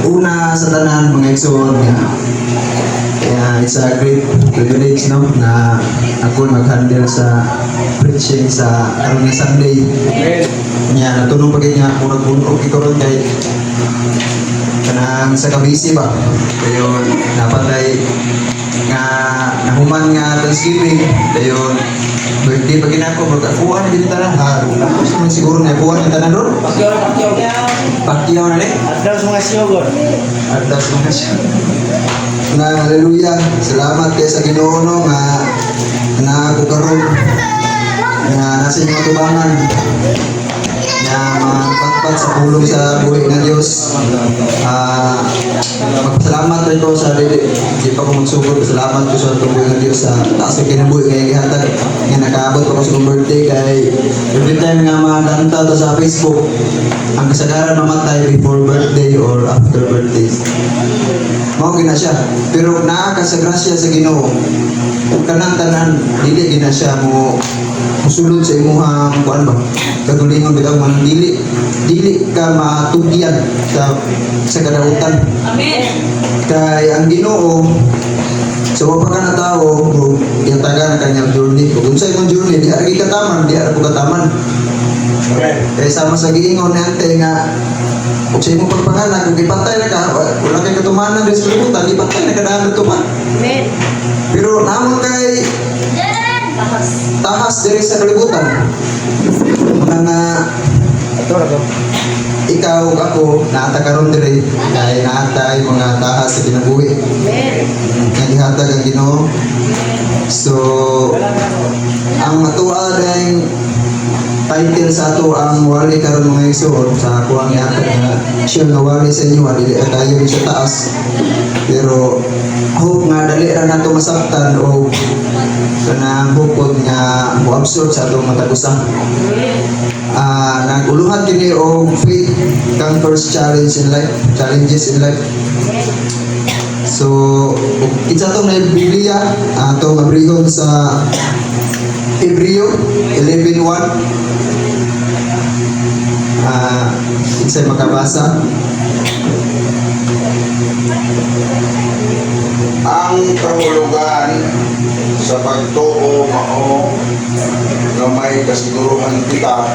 Una sa tanan mga igsoon nga it's a great privilege no na ako mag-handle sa preaching sa karon nga Sunday. Nya natulong pa gid nga ako nagbunog ikaron kay kanang sa kabisi ba. Dayon napatay nga nahuman nga Thanksgiving. Dayon birthday pa ginako magkakuan din tanan ha. Tapos naman siguro na kuan din tanan ron. Pakyaw na ni. Advance mga siyogor. Atas mga siya. Na haleluya. Salamat kay sa Ginoo no nga na ako karon nga nasa inyong tubangan na magpatpat sa pulong sa buhay ng Diyos. Magpasalamat rin ko sa di pa ko magsugod. Salamat ko sa buhay ng Diyos sa taas ng kinabuhi kaya gihatag nga nakaabot pa ko sa birthday kay every time nga mga kanta to sa Facebook ang kasagaran mamatay before birthday or after birthday. Mao gina siya. Pero naa ka sa grasya sa Ginoo. Kanang tanan dili gina siya mo musulod sa imong kuan ba? Kagalingon bitaw man dili ka matugyan sa kadautan. Amen. Kay ang Ginoo sa wa pa ka na tao, yataga na kanyang journey. Kung sa imong journey, di ara kataman, di ara kataman. Kaya sama sa giingon ni ante nga kung sa imong pagpanganak, kung ipatay na ka, wala kay katumanan din sa kalibutan, ipatay na ka na tuman. Amen. Pero naman kay tahas diri sa kalibutan. Mga Ito na to. ikaw ug ako naata karon diri kay naata ay mga tahas sa kinabuhi. Amen. Nga gihatag ang Ginoo. So ang matuwa ding title sa ato ang wali karon mga igsoon sa kuwang yata na siya nga wali sa inyo wali tayo sa taas pero hope nga dali ra nato masabtan o kanang bukod nga mo-absorb sa atong matagusan. Naguluhan kini og faith conquers challenges in life. So kita tong na Biblia atong abrihon sa Hebreo 11:1. Isa'y makabasa. Ang kahulugan sa pagtuo mao nga may kasiguruhan kita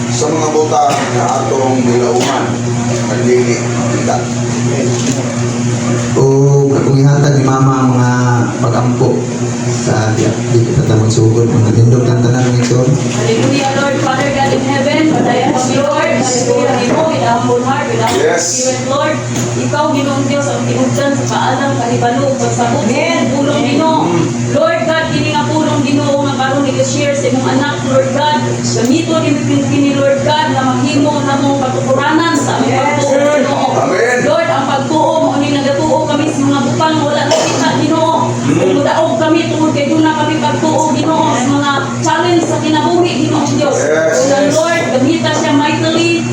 sa mga butang na atong nilauman ang dili kita. O kung ihatag ni mama ang mga pag-ampo sa di kita magsugod mga tindog ng tanan ng igsoon. Hallelujah, Lord, Father God in heaven, padayan kami, Lord. Hallelujah, Ginoo, with a humble heart, with a humble Yes. spirit, Lord. Ikaw, Ginoong Diyos, ang tinugdan sa paalang, kahibalo, pagsabot, pulong Ginoo. Lord God, kini nga pulong Ginoo nga karon i-share sa imong anak, Lord God. Gamito kini Lord God na maghimo namong patukuranan sa among pagtuo, Ginoo. Amen. Lord, ang pagtuo mo ni nagatuo kami sa mga butang wala na kita, Ginoo. Kung mudaog kami tungod kay doon na kami pagtuo, Ginoo, sa mga challenge sa kinabuhi, Ginoo Diyos. Yes. So, Lord, gamita siya mightily,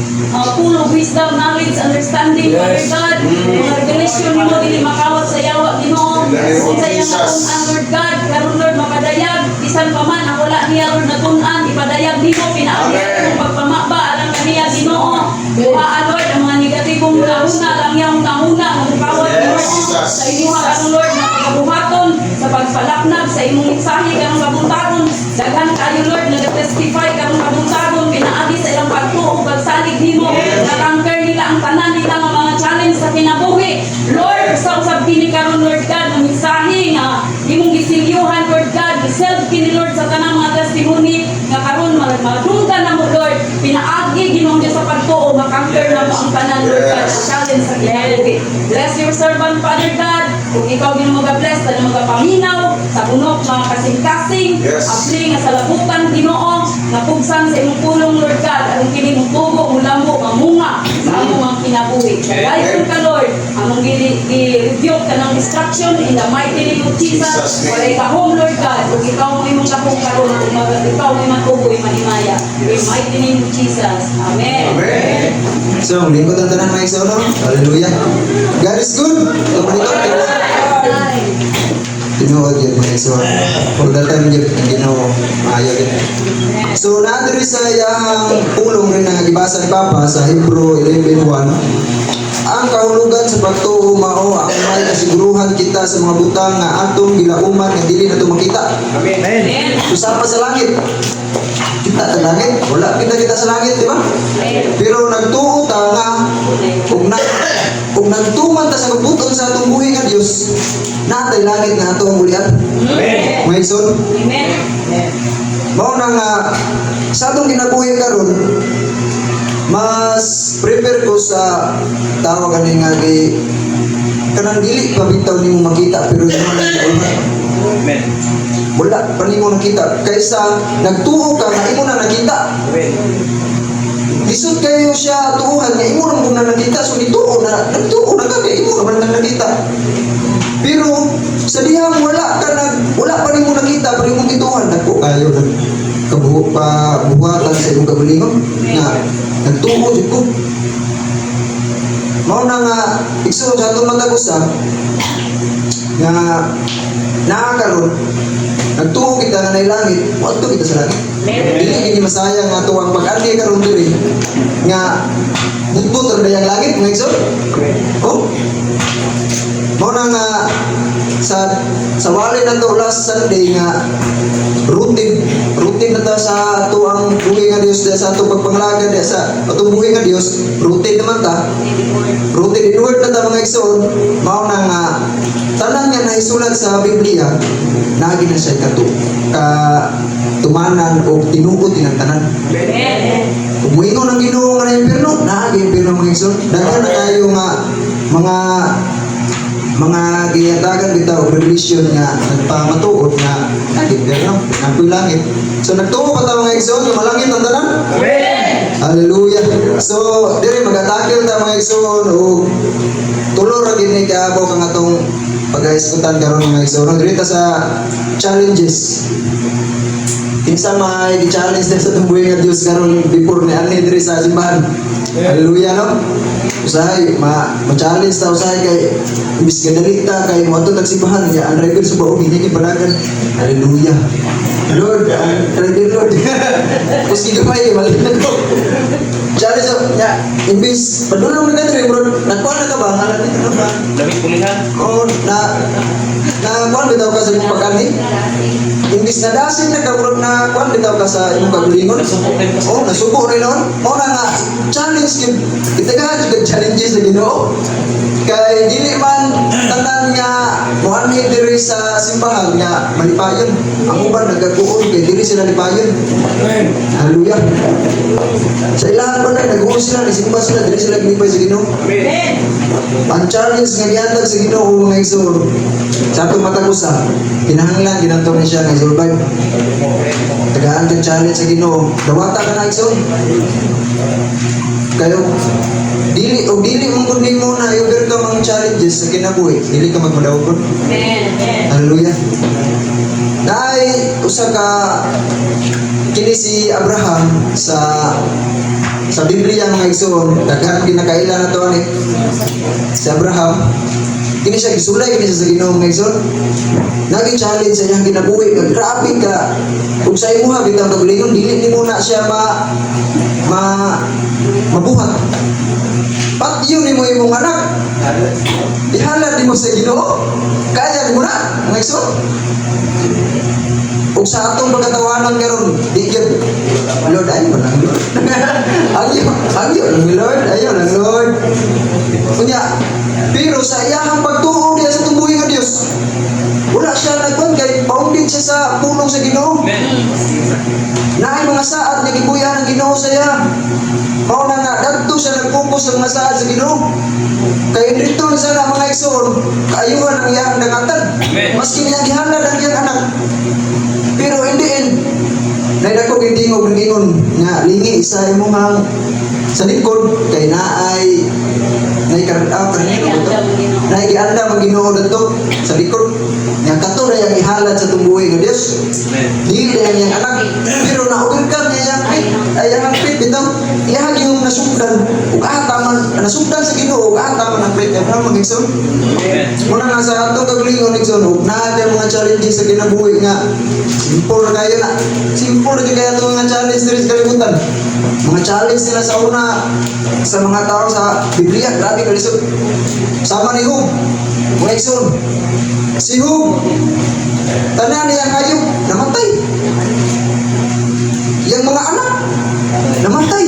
full of wisdom, knowledge, understanding, Father God. Mga revelation ni mo, dili makawat sa yawa, Ginoo. In the name of Kung sa iyang Jesus. natunan, Lord God, karon Lord, mapadayag, bisan pa man, ang wala niya, Lord, natunan, ipadayag ni mo, pinaagi Amen. ang pagpamaba, alam kaniya, Ginoo. Buhaan, Lord, ang mga negatibong kahuna, lang yung kahuna, magpawat, Yes, Ginoo. Jesus. Sa inyo, karon Lord, na pagkabuhaton, sa pagpalaknab, sa imong mensahe, karong kabuntagon, daghan kayo, Lord, nag-testify, karong kabuntagon, pinaagi sa ilang pagtuo, pagsalig nimo, na-conquer nila ang tanan nila nga mga challenge sa kinabuhi. Lord, sa usab kini karon Lord God, ang mensahe nga imong gisilyuhan, Lord God, giself kini Lord sa tanang mga testimony nga karon madunggan na mo, Lord, pinaagi Ginoong Diyos sa pagtuo, makonquer na mo ang tanan, Lord God, ang challenge sa kinabuhi. Bless your servant, Father God. Kung ikaw Ginoo mag-bless, tanan magapaminaw sa bunok mga kasing-kasing, Yes. apli nga sa labutan, Ginoo, nga pugsan sa imong pulong, Lord God, ang kini mong tubo, mulamo, mamunga sa among mga kinabuhi. Dayon ka, Lord, among i-rebuke ka ng destruction in the mighty name of Jesus. Jesus' name. Walay ka home, Lord God, kung ikaw mo imong kapong karon, kung ikaw mo imong tubo, imanimaya. In the mighty name of Jesus. Amen. Amen. So, lingkod ang tanan mga igsoon. Hallelujah. God is good. Tinuod yun mga igsoon. For that time yun, ang Ginoo maayo yun. So, naadiri sa iyang pulong rin na ibasa ni Papa sa Hebrew 11:1. mao ang may kasiguruhan kita sa mga butang nga atong gilauman nga dili nato makita. Amen. Amen. Susama sa langit. Kita sa langit, wala kita sa langit, di ba? Pero nagtuo ta nga kung nagtuman ta sa kabuton sa atong buhi nga Dios, natay langit nga atong ulian. Amen. Mga igsoon, Amen. mao na nga sa atong kinabuhi karon, mas prepare ko sa tawag ani nga kay kanang dili pa bitaw nimo makita pero imo na giulman. Amen. Wala pa nimo nakita kaysa nagtuo ka nga imo na nakita. Amen. Lisod kayo siya tuuhan nga imo ra mo na nakita so nagtuo na ka kay imo ra man na nakita. Pero sa dihang wala pa nimo nakita pero imong gituhan dako kayo kabuo pa buhatan sa imong kagalingon nga nagtuo jud ko. Mao na nga igsoon sa atong matagusa nga nakakaroon nagtuo kita nga nay langit wadto kita sa langit. Dili gini masayang nga tuwang pag-andi karon diri nga butbut ra dayang langit mga igsoon. Oh. Mao na nga sa wali na to last Sunday nga routine na to sa ato ang buhi nga Dios sa ato pagpanglaga sa atong buhi nga Dios routine naman ta routine in word na ta mga igsoon. Mao na nga tanan nga naisulat sa Biblia nagi na siya tumanan o tinuod inang tanan. Amen. Kung muingon ang Ginoo nga na impierno nagi impierno mga igsoon. Daghan na kayo nga mga giyatagan bitaw religion nga nagpamatuod nga impierno nagpuy langit. So nagtuo pa ta mga igsoon nga malangit ang tanan. Amen. Hallelujah. So diri magatakil ta mga igsoon o tulo ra gid ni kaabaw kang atong pag-aiskutan karon mga igsoon. Diri ta sa challenges. Kinsa may gi-challenge din sa tumbuhi nga Dios karon before ni ani diri sa simbahan. Hallelujah no. Usahay ma-challenge ta usahay kay imbis ka dalita kay mo ato tagsimbahan ya ang driver sa baog hindi panagan. Hallelujah. Lord, Lord. Kuski gamay balik na ko. Challenge ya imbis padulong na diri bro. Nagkuha na ka ba? Halat dito na ba? Lamig pulihan. Oh, na kuan bitaw ka sa imong pag-ani? Imbis na dasin na kaburot na kuan bitaw ka sa imong kagalingon. Oh, nasuko rin noon. Mao na nga challenge kid. Itagaan jud challenges sa Ginoo. Kay dili man tanan nga muanhi diri sa simbahan nga malipayon. Ang uban nagakuon kay dili sila lipayon. Amen. Hallelujah. Sa ilahan pa na nag-uon sila, nisimba sila, dili sila ginipay sa Ginoo. Amen. Ang challenge nga gihatag sa Ginoo mga igsoon. Sa atong matagusa, kinahanglan ginanto ni siya nga i-survive. Tagaan kang challenge sa Ginoo. Dawata ka na igsoon. Kayo dili mong kundi mo na i-overcome ang challenges sa kinabuhi. Dili ka magmadawgon. Amen. Hallelujah. Dahil usa ka kini si Abraham sa Biblia mga igsoon, daghan kinakaila na to ani. Si Abraham kini siya gisulay kini siya sa Ginoo mga igsoon. Nagi challenge sa iyang kinabuhi kag grabe ka. Ug sa imuha bitaw kagalingon dili nimo na siya mabuhat. Pat yun nimo imong anak. Ihalad nimo sa Ginoo. Kaya mo na mga igsoon. Ug sa atong pagkatawanan karon, di gyud Lord ay man ang Lord. Agyo ang Lord, ayo ang Lord. Kunya, pero sa iyang pagtuo niya sa tumbuhi nga Dios, wala siya nagkuan kay bounded siya sa pulong sa Ginoo. Naay mga saad nga gibuyan ng Ginoo sa iya. Mao na nga dadto siya nag-focus sa mga saad sa Ginoo. Kay dito na sana mga igsoon, kaayuhan ang iyang dangatan. Maski niya gihalad ang iyang anak. Pero in the end, naidako gitingog ng ingon nga lingi sa imong sa likod kay naay gianda ang Ginoo dito sa likod. Nga kato na yang ihalad sa tumbuhi nga Dios. Dili na yang anak. Pero na-overcome niya yang faith bitaw. Iya yung nasugdan ug ataman nasugdan sa Ginoo ug ataman ang faith nga magigsoon. Muna nga sa ato kaglingon igsoon ug naa mga challenges sa kinabuhi nga simple kayo na. Simple gyud kaya to nga challenge diri sa kalibutan. Mga challenge nila sa una sa mga tao sa Biblia, grabe ka lisod. Sama ni Hug, mga igsoon. Si Hug, tanan niya hayop, namatay. Yang mga anak, namatay.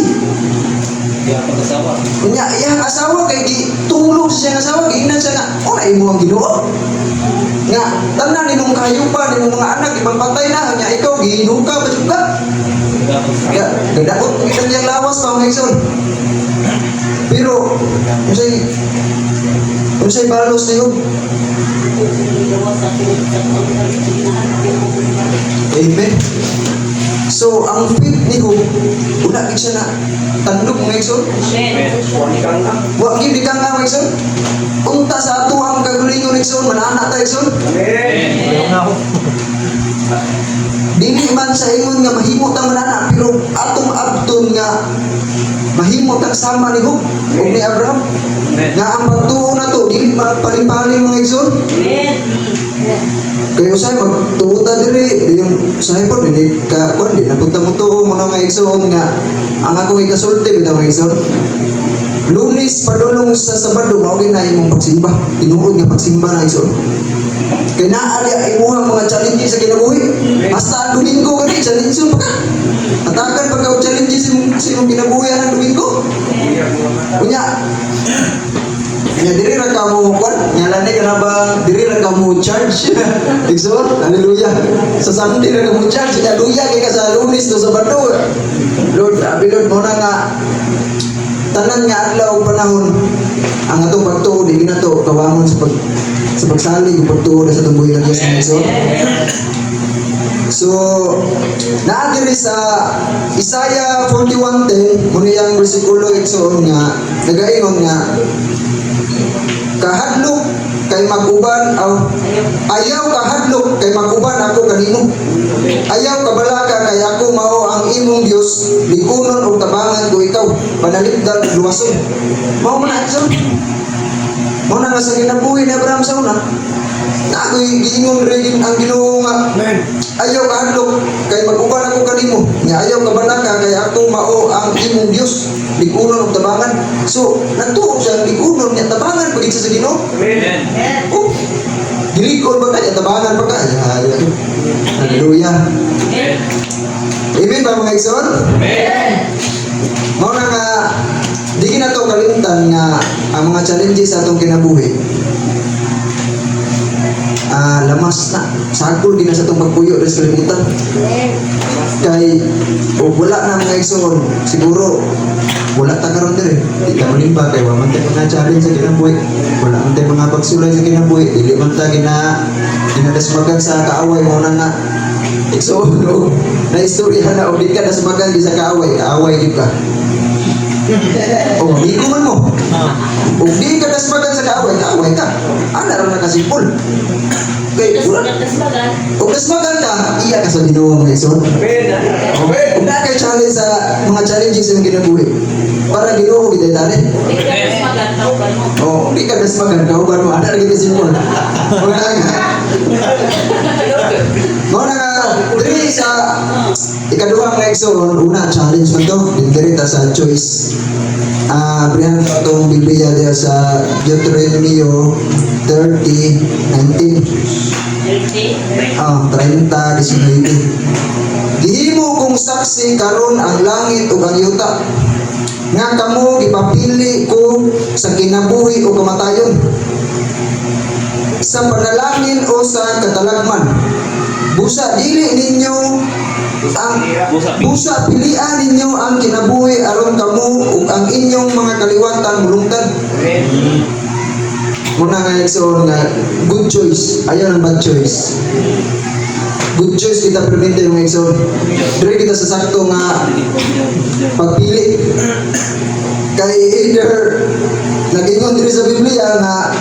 Di ako kasawa. Kunya, iyang asawa kay di tulog siya ng asawa, giinan siya nga, o na imo ang Ginoo. Nga, tanan nimong kahayupan, nimong mga anak, ibang patay na, nga ikaw, giinom ka, ba juga? Di ako kasawa. Kaya, gadakot kita niyang lawas pa, mga igsoon. Pero, unsay balos niyo? Amen. So, ang faith ni Hug, wala gid siya na tandog, mga igsoon. Amen. Wa gid di kang mga igsoon. Unta sa ato ang kagalingon igsoon, manana ta igsoon. Amen. Dili man sa ingon nga mahimo ta manana, pero atong abton nga mahimo ta sama ni Hug ug ni Abraham. Amen. Nga ang pagtuo na to, dili palipali mga igsoon. Kaya usay magtuo ta diri, yung usahay po, hindi ka, di napunta mo to mga igsoon nga ang akong ikasulti bitaw mga igsoon. Lunes padulong sa Sabado mao na imong pagsimba, tinuod nga pagsimba na igsoon. Kaya naali ay imuhang mga challenges sa kinabuhi. Basta ang Domingo kani, challenge pa ka. Atakan pag ka challenges sa imong kinabuhi ang Domingo. Kunya, kanya diri ra ka mo kwan, nyalani ka na ba diri ra ka mo charge. Igsoon, hallelujah. Sa Sunday ra ka mo charge, hallelujah kay ka sa Lunes to Sabado. Lord, grabe Lord mo na nga tanan nga adlaw panahon ang atong pagtuo di na to kawamon sa pagsalig ug pagtuo sa tumbuhi ng Dios ng Igsoon. So, naa diri sa Isaiah 41:10, muna yang bersikulo igsoon nga nagaingon nga kahadlok kay maguban ayaw kahadlok kay maguban ako kanimo. Ayaw kabalaka kay ako mao ang imong Dios, likunon og tabangan ko ikaw, panalipdan ug luwason. Mao man igsoon. Mao na nga sa kinabuhi ni Abraham sa una. Nakoy giingon rin ang Ginoo nga ayaw kahadlok kay maguban ako kanimo. Nga ayaw kabalaka kay ako mao ang imong Dios, likunon og tabangan. So, natuo siya likunon niya tabangan pagit sa Ginoo. Amen. Oh, gilikon ba kanya tabangan pa ka? Hallelujah. Amen ba mga igsoon? Amen. Mao na nga di na to kalimtan nga ang mga challenges sa atong kinabuhi. Lamas na sagol din na sa itong pagpuyo sa kalimutan kay o wala na mga igsoon siguro wala ta karon dire di ta malimba kay wa man tay mga challenge sa kinabuhi, wala man tay mga pagsulay sa kinabuhi, dili man ta ginadasmagan sa kaaway mo na nga igsoon no na istorya na o di ka dasmagan sa kaaway di ka. O di ko man mo o di ka dasmagan sa kaaway ka ana ra na kasipol. Kay wala kung dasmagan ka, iya ka sa Ginoo mga igsoon. Kung na kay challenge sa mga challenges sa kinabuhi, para Ginoo kita tani. Oh, di ka dasmagan ka uban mo ana ra gyud simple. Mo na nga diri sa ikaduha mga igsoon, una challenge man to, diri ta sa choice. Brihan ko itong Biblia diya sa Deuteronomio 30:19. 30:19. Gihimo kong saksi karon ang langit ug ang yuta nga kamo gipapili ko sa kinabuhi o kamatayon, sa panalangin o sa katalagman. Busa dili ninyo ang busa pilian ninyo ang kinabuhi aron kamo ug ang inyong mga kaliwatan mulungtad. Muna nga igsoon nga good choice, ayaw ng bad choice. Good choice kita permite yung igsoon. Dili kita sa sakto nga pagpili. Kay either nagingon diri sa Biblia nga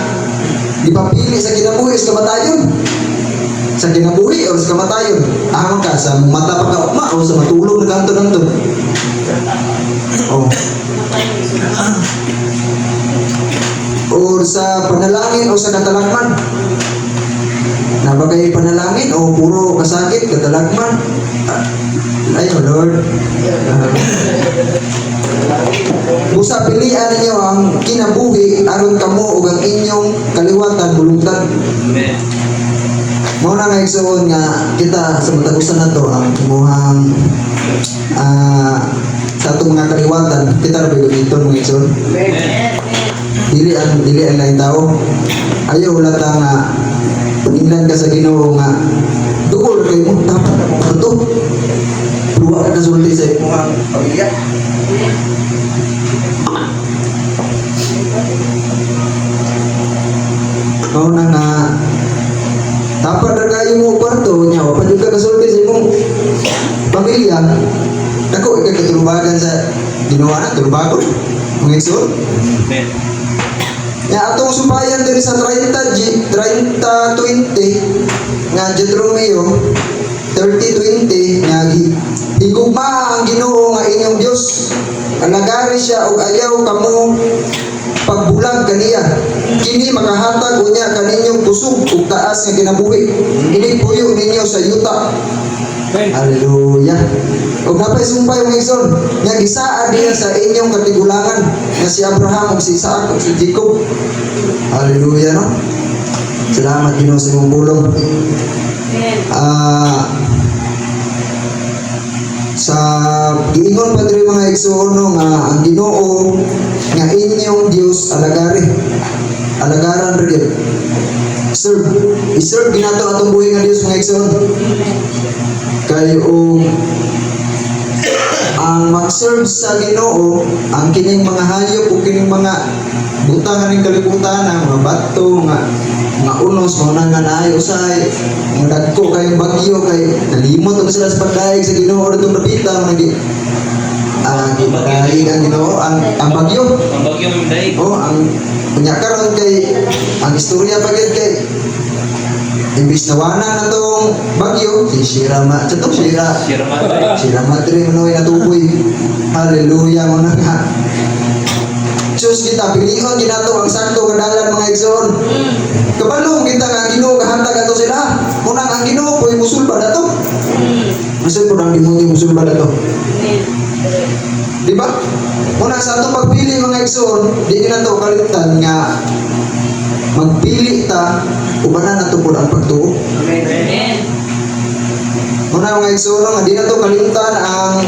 dipapili sa kinabuhi sa kamatayon. Sa kinabuhi o sa kamatayon. Ahon ka sa mata pa ka o sa matulog na kanto. Oh. O sa panalangin o sa katalagman. Nabagay panalangin o puro kasakit, katalagman. Ayo Lord. Busa pilian ninyo ang kinabuhi aron kamo ug ang inyong kaliwatan bulutan. Amen. Mao na nga igsoon nga kita sa matagusan nato ang imuhang sa atong mga kaliwatan kita ra gamiton mga igsoon. Dili ang lain tao. Ayaw wala ta nga panginglan ka sa Ginoo nga dugol kay mo dapat ka mo kanto. Duwa ka kasulti sa imuhang pamilya. Mao na nga dapat na kayo mo kwarto niya, wapad yung kakasulti sa imong pamilya. Ako, ikakatulubagan sa ginawa na, tulubagon. Mga igsoon. Amen. Ya, atong subayan din sa 30-20 nga Deuteronomio 30-20 nga higugma ang Ginoo nga inyong Dios. Nagari siya og ayaw kamo pagbulag kaniya. Kini makahatag unya kaninyong kusog ug taas nga kinabuhi. Ini puyo ninyo sa yuta. Hallelujah. Ug napay sumpay mga igsoon, nga gisaa diya sa inyong katigulangan nga si Abraham ug si Isaac ug si Jacob. Hallelujah, no? Salamat Ginoo sa imong pulong. Sa giingon pa diri mga igsoon no, nga ang Ginoo nga inyong Dios alagaran rin. Iserve ginato atong buhay nga Dios mga igsoon. Kayo ang mag-serve sa Ginoo, ang kining mga hayop o kining mga butang ning kalibutan, mga bato, mga unos, mga nga usay, mga dagko kayong bagyo kay nalimot ang sila sa pagdaig sa Ginoo or itong napita mga gipadaig ang Ginoo ang bagyo. Ang bagyo ng daig. Ang kunya karon kay ang istorya pagid kay imbis na wana na tong bagyo, si Shira Madre manoy na tuboy. Hallelujah mo na nga. Diyos kita, pilion ginato ang sakto kadalan mga igsoon. Kabalong kita nga ang Ginoo kahantag ato sila. Munang ang Ginoo po'y musulba na to. Masin po nang demonyo musulba na to. Diba? Munang sa atong pagpili mga igsoon, di na to kalimtan nga magpili ta ubanan nato po ang pagtuo. Amen. Muna mga igsoon nga di na to kalimtan ang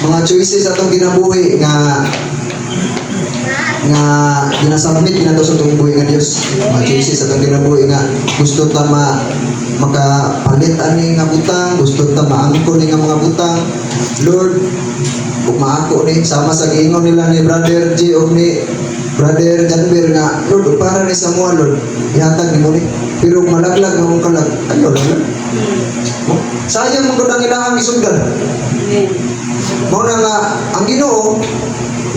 mga choices atong kinabuhi nga ginasubmit na to sa atong buhay nga Dios. Mga choices atong kinabuhi nga gusto ta makapalit ani nga butang, gusto ta maangkon ni nga mga butang. Lord, ug maako ni sama sa giingon nila ni Brother J o ni Brother Janber nga, Lord, para ni sa mga Lord, ihatag ni mo ni. Pero malaglag na mong kalag, ayaw lang. Sayang mong kudang ilahang isundan. Mao na nga, ang Ginoo,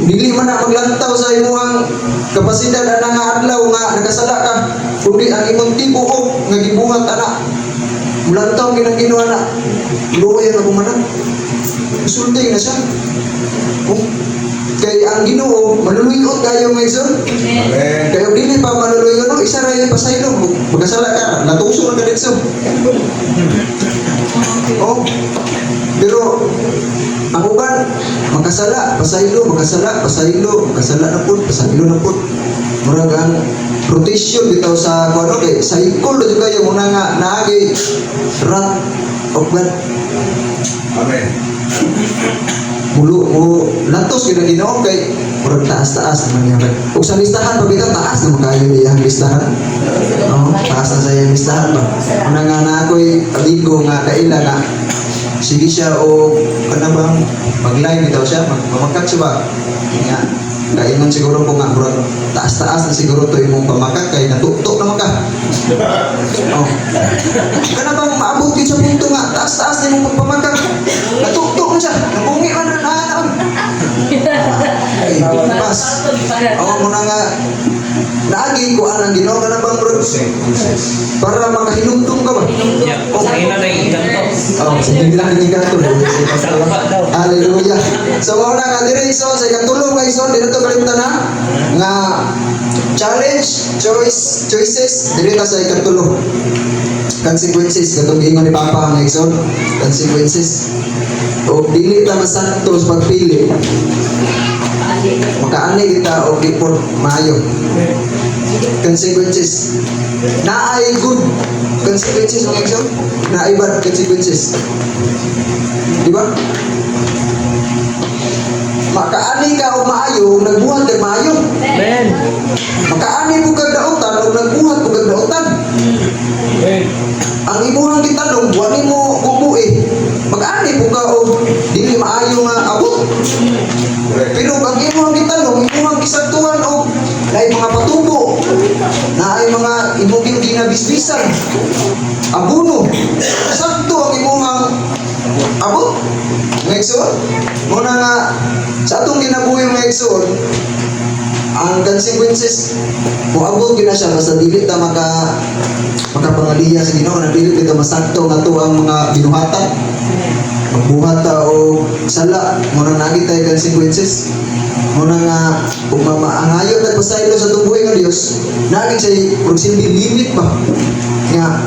dili man na maglantaw sa imuhang kapasidad na nga adlaw nga nakasala ka, kundi ang imong tibuok nga gibuhat ana. Mulantaw ginang Ginoo ana. Luoy na kumanang. Sulti na siya. Kay ang Ginoo manuluyot kayo mga igsoon. Amen. Kayo dili pa manuluyot no, isa ra yung pasaylo, magkasala ka, natuso na kaditso. Pero ang uban magkasala, pasaylo na pud. Murag ang protection bitaw sa kuno kay sa ikol do kayo muna nga naagi rat of God. Amen. Mulo mo lantos kina Ginoo kay murag taas naman yan. Ug sa listahan pabitaw taas naman kayo iyang listahan. Taas na sa iyang listahan ba. Una nga na ako'y aligo nga kaila nga sige siya o kanabang mag-live bitaw siya, magpamakat siya ba? Nga kaingon siguro ko nga murag taas-taas na siguro to imong pamakat kay natutok naman ka. Kanabang maabot yun sa punto nga taas-taas na imong pagpamakat. Natutok mo siya, nabungi man na naon. Pas. Muna nga naagi ko ang Ginoo ka na bang bro? Para makahinumdum ka ba? Sa'yo na yung ikanto. Sige lang hindi ka to. Salamat daw. Hallelujah. So muna nga dire so sa ikatulong nga ison dito to kalimtan na nga choices dire ta sa ikatulong. Consequences katong ingon ni Papa nga ison, consequences. o dili ta masakto sa pagpili, makaani kita o deport maayo. Consequences. Naay good consequences ng action, naay bad consequences. Di ba? Makaani ka o maayo, nagbuhat kag maayo. Amen. Makaani mo kag daotan o nagbuhat mo kag daotan. Amen. Ang imuhang gitanong, wali mo bubuhi. Mag-ani po ka o dili maayo nga abot. Pero ang imuhang gitanong, imuhang gisagtuan o naay mga patubo, naay mga imong ginabisbisan, abuno. Sakto ang imuhang abot. Mga igsoon, muna nga sa atong ginabuhi mga igsoon, ang consequences moabot gina siya basta dili ta makapangaliya sa Ginoo, na dili kita masakto nga to ang mga binuhatan, magbuhat ta o sala, muna nagi tayo consequences. Muna nga kung mamaangayo tayo pasaylo sa tubuhay ng Diyos, nagi siya proximity limit ba nga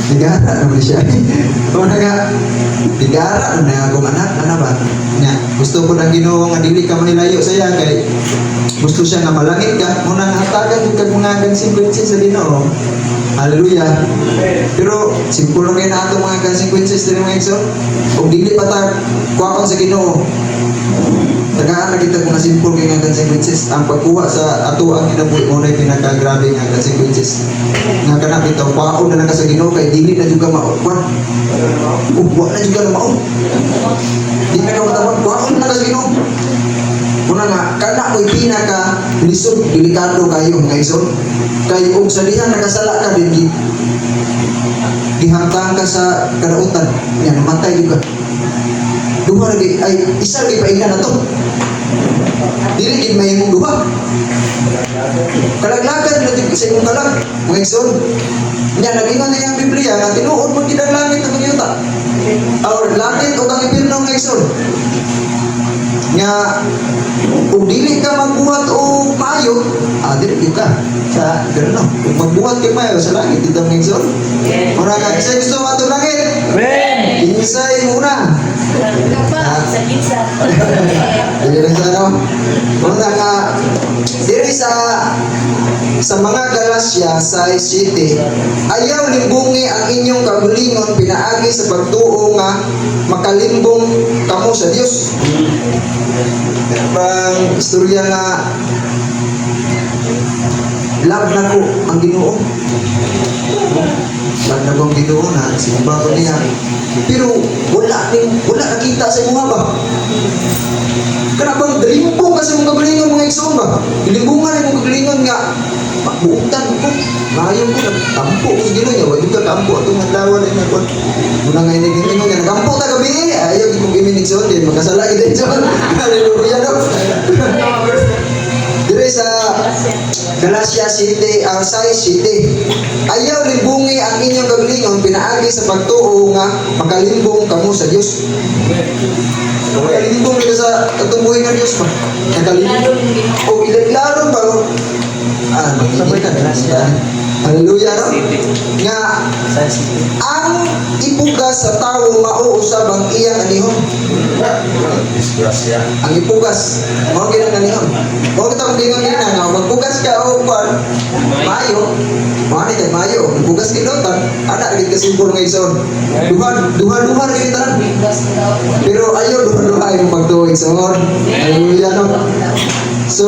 Igara naman siya. Muna nga igara na kung anak ba nga gusto ko ng Ginoo nga dili ka manilayo saya kay gusto siya nga malangit ka, muna nga hatagan kag mga consequences sa Ginoo. Hallelujah. Pero simple lang kayo na itong mga consequences din mga igsoon. Kung dili pa ta kuwakon sa Ginoo, tagaan na kita kung na simple kayo nga consequences. Ang pagkuha sa ato ang kinabuhi mo na yung pinakagrabe nga consequences. Nga ka na kita, kuwakon na lang ka sa Ginoo kay dili na juga maukwan. Uwa na juga na mauk. Di na matawag, kuwakon na lang ka sa Ginoo. Muna nga, kana ko'y pinaka lisod, delikado kayo mga igsoon. Kay og sa diha nakasala ka din gihangtang ka sa kadautan, yan namatay juga. Duha lagi ay isa lagi paingan na to. Dili gid may imong duha. Kalaglagan na sa imong kalag, mga igsoon. Nya nagingon na yung Biblia nga tinuod mo gid ang langit ug yuta. Or langit ug ang impierno mga igsoon. Nga kung dili ka magbuhat o maayo, dili ka sa gano'n. Kung magbuhat ka maayo sa langit, dito ang igsoon. Muna ka, isa gusto mo itong langit. Amen. Insay muna. Sa pizza. Dili rin sa ano. Muna ka, dili sa mga Galasya sa City, ayaw limbungi ang inyong kabulingon pinaagi sa pagtuo nga makalimbong kamo sa Dios. Bang istorya nga love na ko ang Ginoo. Love na ko ang Ginoo na sinumba ko niya. Pero wala nakita sa imuha ba? Kanabang dalimbong ka sa mong kagalingon mga igsoon ba? Dalimbungan ang mong kagalingon nga buutan ko. Ngayon ko nagtampo ko sa Ginoo niya. Wala ka tampo itong adlawan ay nagkon. Muna nga inigingon nga nagampo ta gabi. Ayaw kong iminig sa din. Magkasala kita igsoon. Hallelujah no. Dire sa Galasya City, Sai City. Ayaw limbungi ang inyong kagalingon pinaagi sa pagtuo nga makalimbong kamo sa Dios. Makalimbong nila sa katubuhin ng Dios ba? Nakalimbong. O ilaklaron ba? Sabay ka. Hallelujah no? Nga ang ipugas sa tao mauusab ang iyang anihon. Disgrasya. Ang ipugas, mao ginang anihon. Mao kita kung gingon gina nga magpugas ka o kwan mayo. Mao ni kay mayo, ipugas kilotan, ana gid ka simbol nga igsoon. Duha gid tanan. Pero ayo duha ay magtuo igsoon. Hallelujah no. So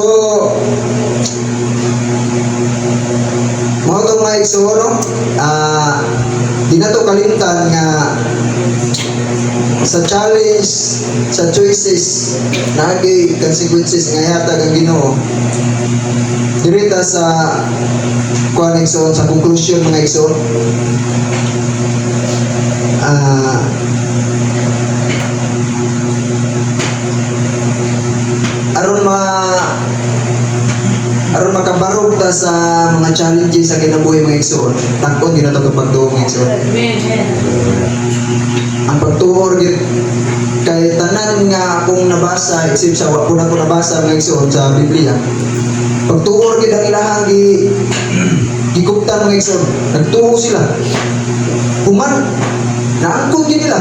mao tong mga igsoon no. Di na to kalimtan nga sa challenge, sa choices, nagay consequences nga yata ang Ginoo. Dirita sa kuan igsoon sa conclusion mga igsoon. Aron makabarog ta sa mga challenges sa kinabuhi mga igsoon. Takon gina to kapag tuo mga igsoon. Ang pagtuo gid kay tanan nga akong nabasa isip sa wa ko nabasa mga igsoon sa Biblia. Pagtuo gid ang ilahang gikuptan mga igsoon. Nagtuo sila. Human naangkot yun nila.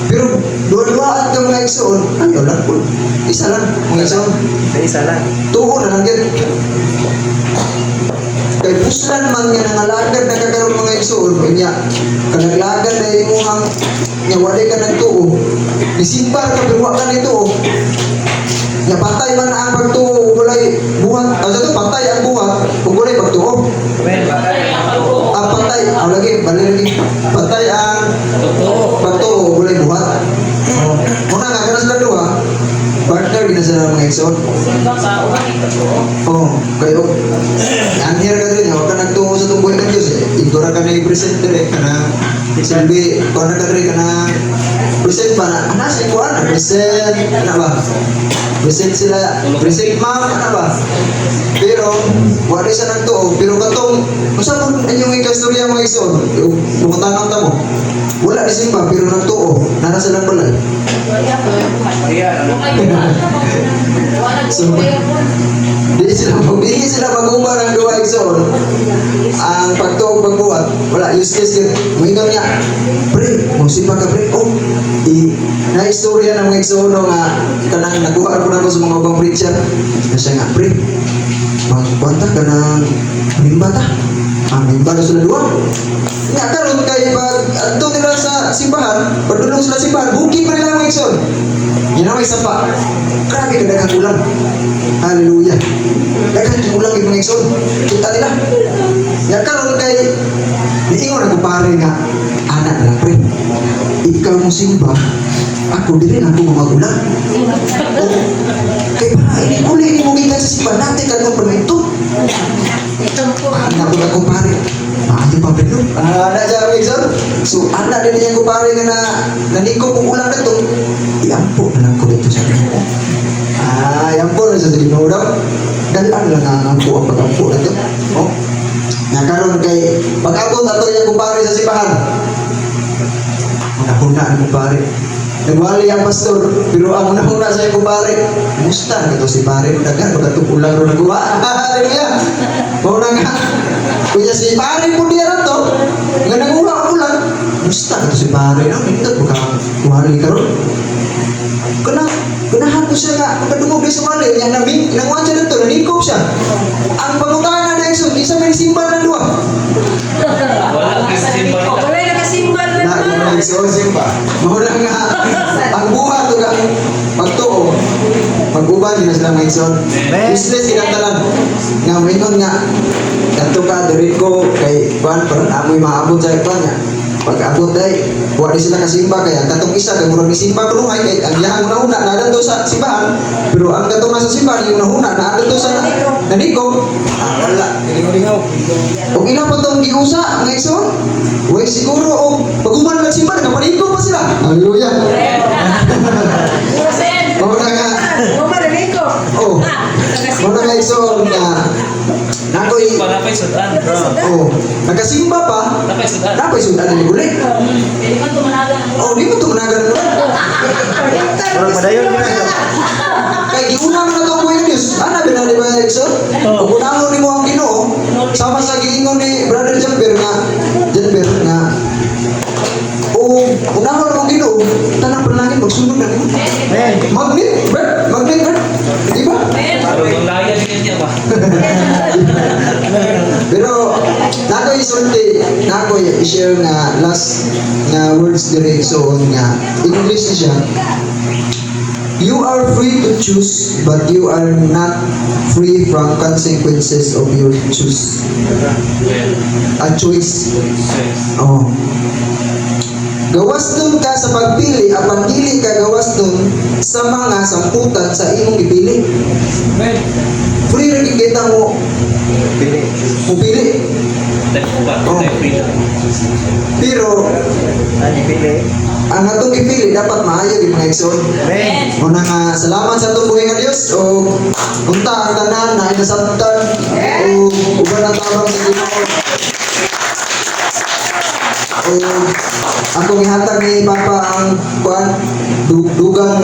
Pero duwa-duwaan ka mga igsoon, ayaw lang po. Isa lang, mga igsoon. Isa lang. Tuo na lang yan. Kay puslan man nga nangalagad na kakaroon mga igsoon, kanya kanaglagan na imuhang nga wala ka nagtuo. Isimbar ka pero ka nito. Nga patay man ang pagtuo, walay buhat. Ano ito, patay ang buhat, kung walay pagtuo. Amen. Ang patay, lagi, bali lagi. Patay ang pagtuo, walay buhat. Muna nga, kanas lang doon ha. Partner, ginasala mga igsoon. Simba sa uwan ito. Oo, kayo. Ang hira ka rin, huwag ka nagtungo sa tumbuhin ng Diyos eh. Ito na ka na i-present rin, ka na silbi, kung na ka rin ka na present pa na, nasa ikuha na, present, ano ba? Present sila, present ma'am, ano ba? Pero, wala siya nagtuo, pero katong, kung saan mo inyong ikastorya mga ison, yung tanong mo, wala ni simba, pero nagtuo, nasa lang pala. So, Di sila mag-umar ang duwa igsoon. Ang pagtuog pagbuhat, wala, useless yun. Mga niya, pre, musipa ka pre, na-istorya ng mga igsoon nga, kanang nakuha ko na ko sa mga ubang preacher. Na siya nga, pre, magbuhata ka ng mimbata. Ang mimbata sila duwa. Nga karon kay pag adto nila sa simbahan, padulong sila simbahan, booking pa nila mga igsoon. Ginaway sa pa. Grabe ka daghang ulang. Hallelujah. Daghang ulang yung mga igsoon. Kita nila. Nga karon kay niingon ako pare nga anak na pre. Ikaw mo simba, ako din ako magulang. Kay para ini uli ni mo gikan sa simbahan natin kanong permento. Anak ko na kumpare. Maayo pa pero. Anak siya mga igsoon. So anak din niya kumpare nga na naniko kong ulang na to. Iampo na lang ko dito sa kanya. Iampo na sa Ginoo daw. Dalaan lang ang ampo ang pag-ampo na to. Oh. Nga karon kay pag-abot ato niya kumpare sa simbahan. Una ang kumpare. Nagwali ang pastor, pero ang una sa iyo kumpare, musta na ito si pare, dagan, magkatupulang ro nagawa. Hallelujah! Mauna nga, kuya si pare po diya na to, nga nagawa ako lang, musta na ito si pare, no? Hindi ko kuhali ka ron. Ganahan ko siya nga, pagkadungog na sa wali, niya nanguhan siya na to, nanikop siya. Ang pangutangan na Exxon, isa may simbal na duwa. Wala nakasimbal na Na Exxon, simba. Mauna nga, ang buhat to ka, pagtuo, pag-uban, yun na sila mga Exxon. Useless ikantalan. Nga, maingon nga, kanto ka, diriko, kay Juan, parang amoy maabot sa ipan niya. Pag-abot ay, buwan din sila kasimba, kaya katong isa, kaya murag ni simba kulungay, kaya ang yahan una-una, naadal to sa simbahan, pero ang katong nasa simbahan, yung una-una, naadal to sa naniko, wala. Kung ilan pa itong giusa, mga Exxon, huwag siguro, pag-uman na simba, nakapaniko pa sila. Hallelujah. Mauna nga, mauna nga Exxon, nakoy, Napay sudan. nagkasimba pa, napay sundan ni Bulik. Hindi man tumanagan ang Oh, di mo tumanagan mo. Orang padayon mo na. Kay giuna mo na to Kuya Diyos. Ana binali ba Exxon? Kung unahon ni mo ang Ginoo, sama sa giingon ni Brother Jamber nga unahon mo ang Ginoo, tanang panalangin magsunod na mo. Magnet, Bert. Di ba? Yung laya din niya ba? Pero nako isulti, nako i-share nga last nga words dire so nga in English na siya. You are free to choose, but you are not free from consequences of your choose. A choice. Oh. Gawas nun ka sa pagpili, apan dili ka gawas nun sa mga samputan sa imong ipili. Free rin kita mo pili. Pero ang atong ipili dapat maayo yung mga Exxon. Muna nga salamat sa atong buhay nga Diyos o punta ang tanan na inasabtan o uban ang tabang sa Ginoo. Akong ihatag ni Papa ang dugang